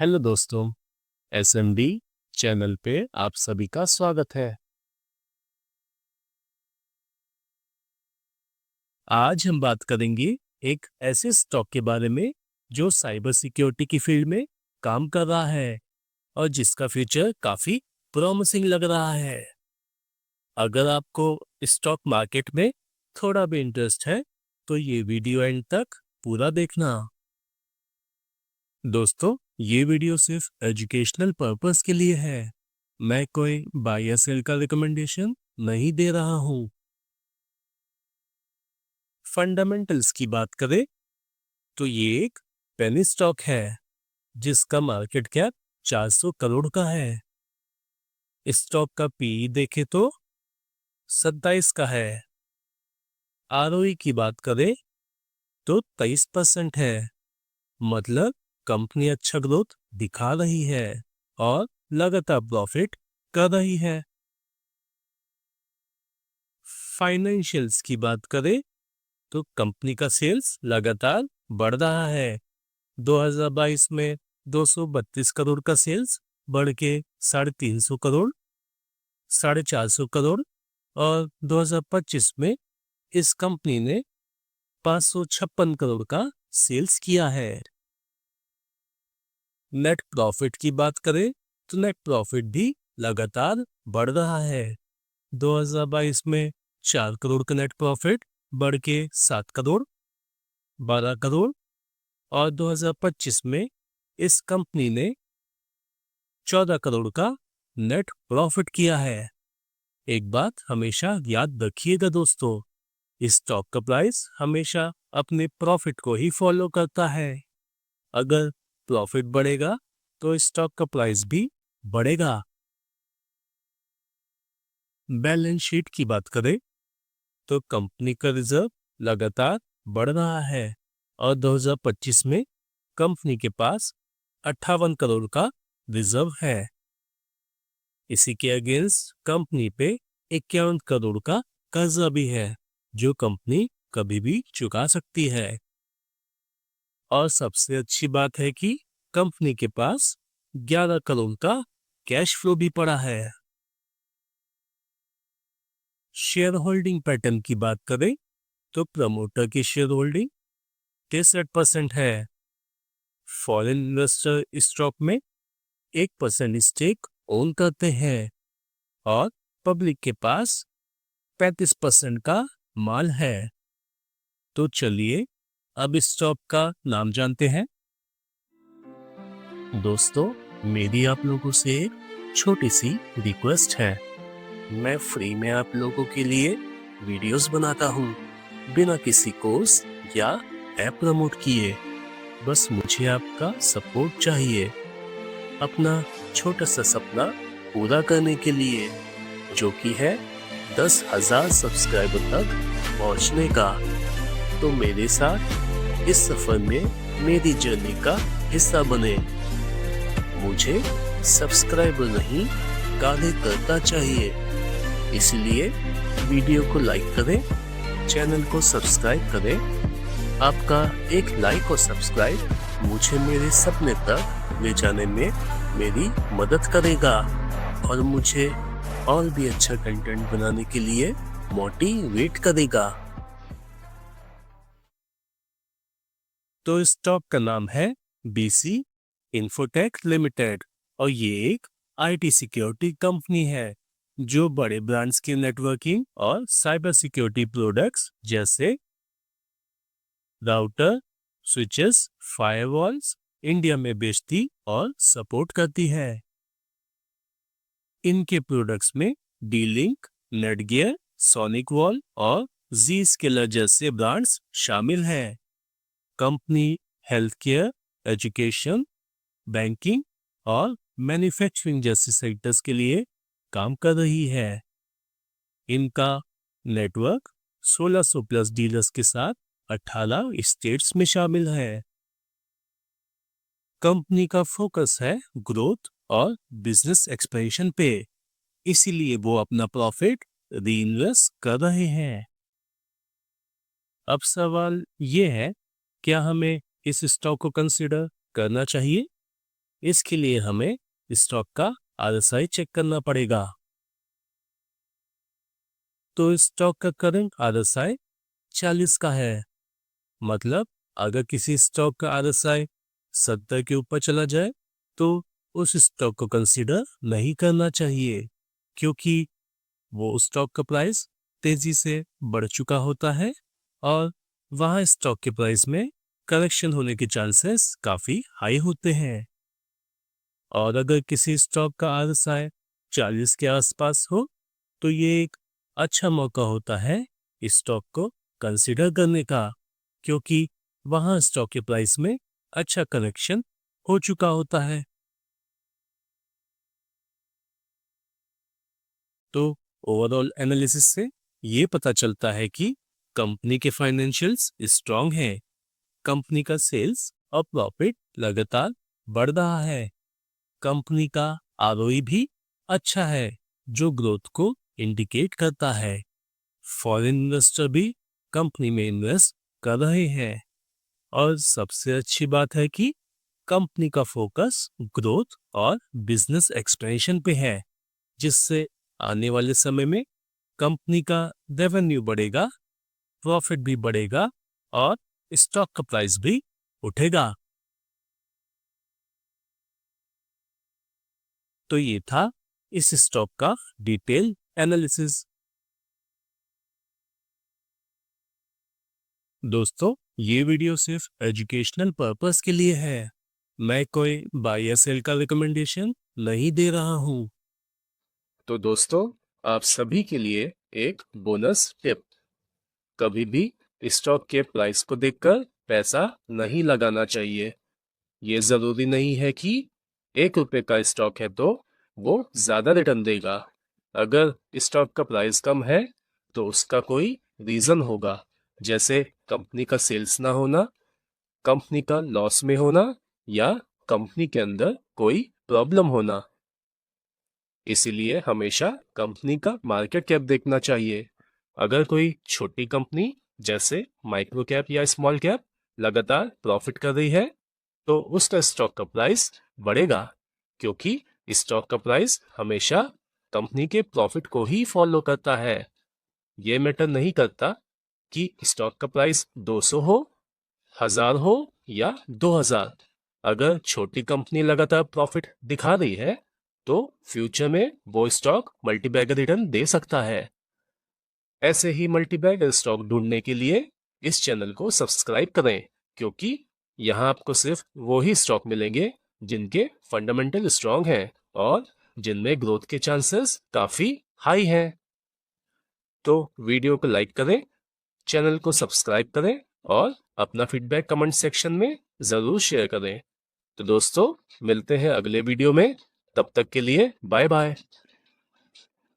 Hello दोस्तों, SMD channel पे आप सभी का स्वागत है। आज हम बात करेंगे एक ऐसे स्टॉक के बारे में जो साइबर सिक्योरिटी की फील्ड में काम कर रहा है और जिसका फ्यूचर काफी प्रॉमिसिंग लग रहा है। अगर आपको स्टॉक मार्केट में थोड़ा भी इंटरेस्ट है तो ये वीडियो एंड तक पूरा देखना। दोस्तों, ये वीडियो सिर्फ एजुकेशनल पर्पस के लिए है। मैं कोई बाय या सेल का रिकमेंडेशन नहीं दे रहा हूं। फंडामेंटल्स की बात करें तो ये एक पेनी स्टॉक है जिसका मार्केट कैप 400 करोड़ का है। स्टॉक का पीई देखे तो 27 का है। आरओई की बात करें तो 23% है। मतलब कंपनी अच्छा ग्रोथ दिखा रही है और लगातार प्रॉफिट कर रही है। फाइनेंशियल्स की बात करें तो कंपनी का सेल्स लगातार बढ़ रहा है। 2022 में 232 करोड़ का सेल्स बढ़ के 350 करोड़, 450 करोड़ और 2025 में इस कंपनी ने 556 करोड़ का सेल्स किया है। नेट प्रॉफिट की बात करें तो नेट प्रॉफिट भी लगातार बढ़ रहा है। 2022 में 4 करोड़ का नेट प्रॉफिट बढ़ के 7 करोड़, 12 करोड़ और 2025 में इस कंपनी ने 14 करोड़ का नेट प्रॉफिट किया है। एक बात हमेशा याद रखिएगा दोस्तों, इस स्टॉक का प्राइस हमेशा अपने प्रॉफिट को ही फॉलो करता है। अगर प्रॉफिट बढ़ेगा तो स्टॉक का प्राइस भी बढ़ेगा। बैलेंस शीट की बात करें तो कंपनी का रिजर्व लगातार बढ़ रहा है और 2025 में कंपनी के पास 58 करोड़ का रिजर्व है। इसी के अगेंस्ट कंपनी पे 51 करोड़ का कर्जा भी है जो कंपनी कभी भी चुका सकती है। और सबसे अच्छी बात है कि कंपनी के पास 11 करोड़ का कैश फ्लो भी पड़ा है। शेयर होल्डिंग पैटर्न की बात करें तो प्रमोटर की शेयर होल्डिंग 63% है। फॉरेन इन्वेस्टर स्टॉक में 1% स्टेक ओन करते हैं और पब्लिक के पास 35% का माल है। तो चलिए अब इस स्टॉक का नाम जानते हैं। दोस्तों, मेरी आप लोगों से एक छोटी सी रिक्वेस्ट है। मैं फ्री में आप लोगों के लिए वीडियोस बनाता हूँ बिना किसी कोर्स या ऐप प्रमोट किए। बस मुझे आपका सपोर्ट चाहिए अपना छोटा सा सपना पूरा करने के लिए, जो कि है 10,000 सब्सक्राइबर तक पहुंचने का। तो मेरे साथ इस सफर में मेरी जर्नी का हिस्सा बने। मुझे सब्सक्राइबर नहीं कार्यकर्ता चाहिए, इसलिए वीडियो को लाइक करें, चैनल को सब्सक्राइब करें। आपका एक लाइक और सब्सक्राइब मुझे मेरे सपने तक ले जाने में मेरी मदद करेगा और मुझे और भी अच्छा कंटेंट बनाने के लिए मोटिवेट करेगा। तो स्टॉक का नाम है बीसी इंफोटेक लिमिटेड और ये एक आईटी सिक्योरिटी कंपनी है जो बड़े ब्रांड्स की नेटवर्किंग और साइबर सिक्योरिटी प्रोडक्ट्स जैसे राउटर, स्विचेस, फायरवॉल्स इंडिया में बेचती और सपोर्ट करती है। इनके प्रोडक्ट्स में डी-लिंक, नेटगियर, सोनिक वॉल और जी-स्केलर जैसे ब्रांड्स शामिल हैं। Company health care, education, banking और मैन्युफैक्चरिंग जैसे सेक्टर्स के लिए काम कर रही है। इनका नेटवर्क 1600 प्लस डीलर्स के साथ 18 स्टेट्स में शामिल है। कंपनी का फोकस है ग्रोथ और बिजनेस एक्सपेंशन पे, इसीलिए वो अपना प्रॉफिट रीइन्वेस्ट कर रहे हैं। अब सवाल ये है, क्या हमें इस स्टॉक को कंसीडर करना चाहिए? इसके लिए हमें स्टॉक का RSI चेक करना पड़ेगा। तो स्टॉक का करंट RSI 40 का है। मतलब अगर किसी स्टॉक का RSI 70 के ऊपर चला जाए तो उस स्टॉक को कंसीडर नहीं करना चाहिए, क्योंकि वो स्टॉक का प्राइस तेजी से बढ़ चुका होता है और वहां स्टॉक के प्राइस में करेक्शन होने के चांसेस काफी हाई होते हैं। और अगर किसी स्टॉक का RSI 40 के आसपास हो तो ये एक अच्छा मौका होता है इस स्टॉक को कंसीडर करने का, क्योंकि वहां स्टॉक के प्राइस में अच्छा करेक्शन हो चुका होता है। तो ओवरऑल एनालिसिस से ये पता चलता है कि कंपनी के फाइनेंशियल्स स्ट्रांग हैं, कंपनी का सेल्स और प्रॉफिट लगातार बढ़ रहा है, कंपनी का ROE भी अच्छा है जो ग्रोथ को इंडिकेट करता है, फॉरेन इन्वेस्टर भी कंपनी में इन्वेस्ट कर रहे हैं और सबसे अच्छी बात है कि कंपनी का फोकस ग्रोथ और बिजनेस एक्सपेंशन पे है, जिससे आने वाले समय में कंपनी का रेवेन्यू बढ़ेगा, प्रॉफिट भी बढ़ेगा और स्टॉक का प्राइस भी उठेगा। तो ये था इस स्टॉक का डिटेल एनालिसिस। दोस्तों, ये वीडियो सिर्फ एजुकेशनल पर्पस के लिए है। मैं कोई बाय या सेल का रिकमेंडेशन नहीं दे रहा हूँ। तो दोस्तों, आप सभी के लिए एक बोनस टिप। कभी भी स्टॉक के प्राइस को देखकर पैसा नहीं लगाना चाहिए। ये जरूरी नहीं है कि ₹1 का स्टॉक है तो वो ज्यादा रिटर्न देगा। अगर स्टॉक का प्राइस कम है तो उसका कोई रीजन होगा, जैसे कंपनी का सेल्स ना होना, कंपनी का लॉस में होना या कंपनी के अंदर कोई प्रॉब्लम होना। इसीलिए हमेशा कंपनी का मार्केट कैप देखना चाहिए। अगर कोई छोटी कंपनी जैसे माइक्रो कैप या स्मॉल कैप लगातार प्रॉफिट कर रही है तो उसका स्टॉक का प्राइस बढ़ेगा, क्योंकि स्टॉक का प्राइस हमेशा कंपनी के प्रॉफिट को ही फॉलो करता है। ये मैटर नहीं करता कि स्टॉक का प्राइस 200 हो, 1000 हो या 2000। अगर छोटी कंपनी लगातार प्रॉफिट दिखा रही है तो फ्यूचर में वो स्टॉक मल्टीबैगर रिटर्न दे सकता है। ऐसे ही मल्टीबैगर स्टॉक ढूंढने के लिए इस चैनल को सब्सक्राइब करें, क्योंकि यहाँ आपको सिर्फ वो ही स्टॉक मिलेंगे जिनके फंडामेंटल स्ट्रांग हैं और जिनमें ग्रोथ के चांसेस काफी हाई हैं। तो वीडियो को लाइक करें, चैनल को सब्सक्राइब करें और अपना फीडबैक कमेंट सेक्शन में जरूर शेयर करें। तो दोस्तों, मिलते हैं अगले वीडियो में। तब तक के लिए बाय बाय।